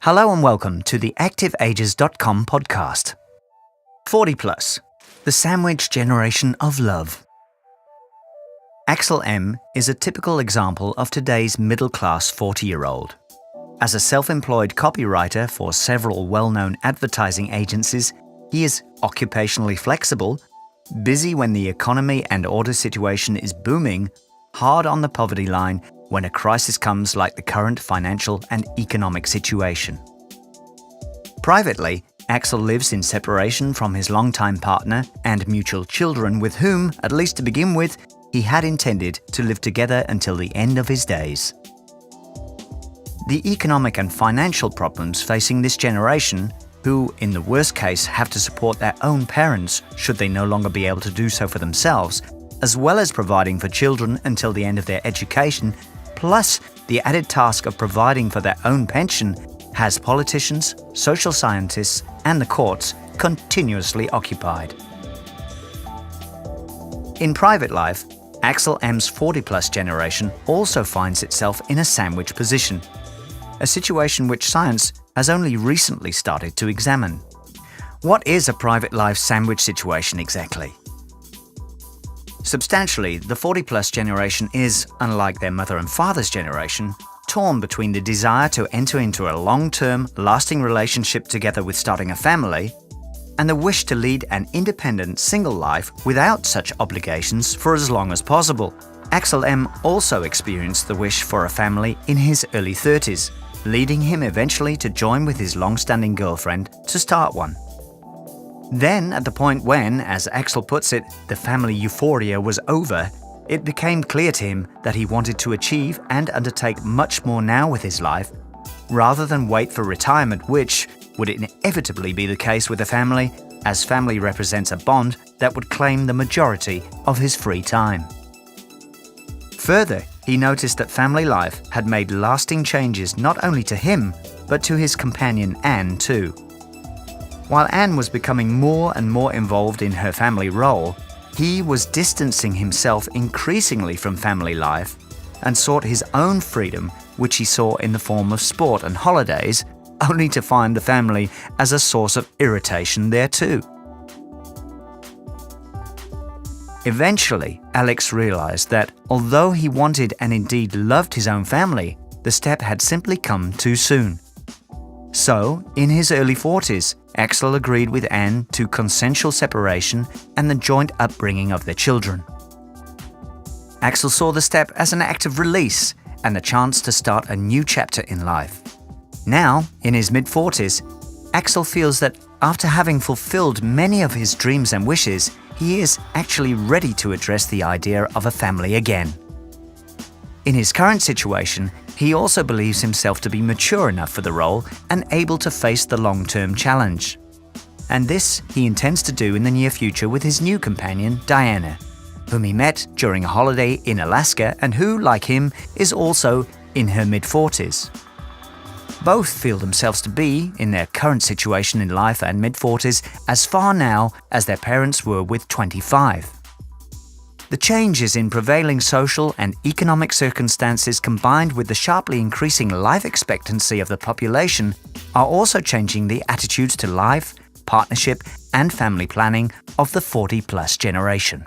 Hello and welcome to the ActiveAges.com podcast. 40 plus, the sandwich generation of love. Axel M is a typical example of today's middle-class 40-year-old. As a self-employed copywriter for several well-known advertising agencies, he is occupationally flexible, busy when the economy and order situation is booming, hard on the poverty line when a crisis comes like the current financial and economic situation. Privately, Axel lives in separation from his longtime partner and mutual children with whom, at least to begin with, he had intended to live together until the end of his days. The economic and financial problems facing this generation, who in the worst case have to support their own parents should they no longer be able to do so for themselves, as well as providing for children until the end of their education, plus the added task of providing for their own pension, has politicians, social scientists, and the courts continuously occupied. In private life, Axel M's 40-plus generation also finds itself in a sandwich position, a situation which science has only recently started to examine. What is a private life sandwich situation exactly? Substantially, the 40-plus generation is, unlike their mother and father's generation, torn between the desire to enter into a long-term, lasting relationship together with starting a family and the wish to lead an independent, single life without such obligations for as long as possible. Axel M also experienced the wish for a family in his early 30s, leading him eventually to join with his long-standing girlfriend to start one. Then, at the point when, as Axel puts it, the family euphoria was over, it became clear to him that he wanted to achieve and undertake much more now with his life, rather than wait for retirement, which would inevitably be the case with a family, as family represents a bond that would claim the majority of his free time. Further, he noticed that family life had made lasting changes not only to him, but to his companion Anne too. While Anne was becoming more and more involved in her family role, he was distancing himself increasingly from family life and sought his own freedom, which he saw in the form of sport and holidays, only to find the family as a source of irritation there too. Eventually, Alex realized that although he wanted and indeed loved his own family, the step had simply come too soon. So, in his early 40s, Axel agreed with Anne to consensual separation and the joint upbringing of their children. Axel saw the step as an act of release and a chance to start a new chapter in life. Now, in his mid-40s, Axel feels that after having fulfilled many of his dreams and wishes, he is actually ready to address the idea of a family again. In his current situation, he also believes himself to be mature enough for the role and able to face the long-term challenge. And this he intends to do in the near future with his new companion, Diana, whom he met during a holiday in Alaska and who, like him, is also in her mid-40s. Both feel themselves to be, in their current situation in life and mid-40s, as far now as their parents were with 25. The changes in prevailing social and economic circumstances combined with the sharply increasing life expectancy of the population are also changing the attitudes to life, partnership and family planning of the 40-plus generation.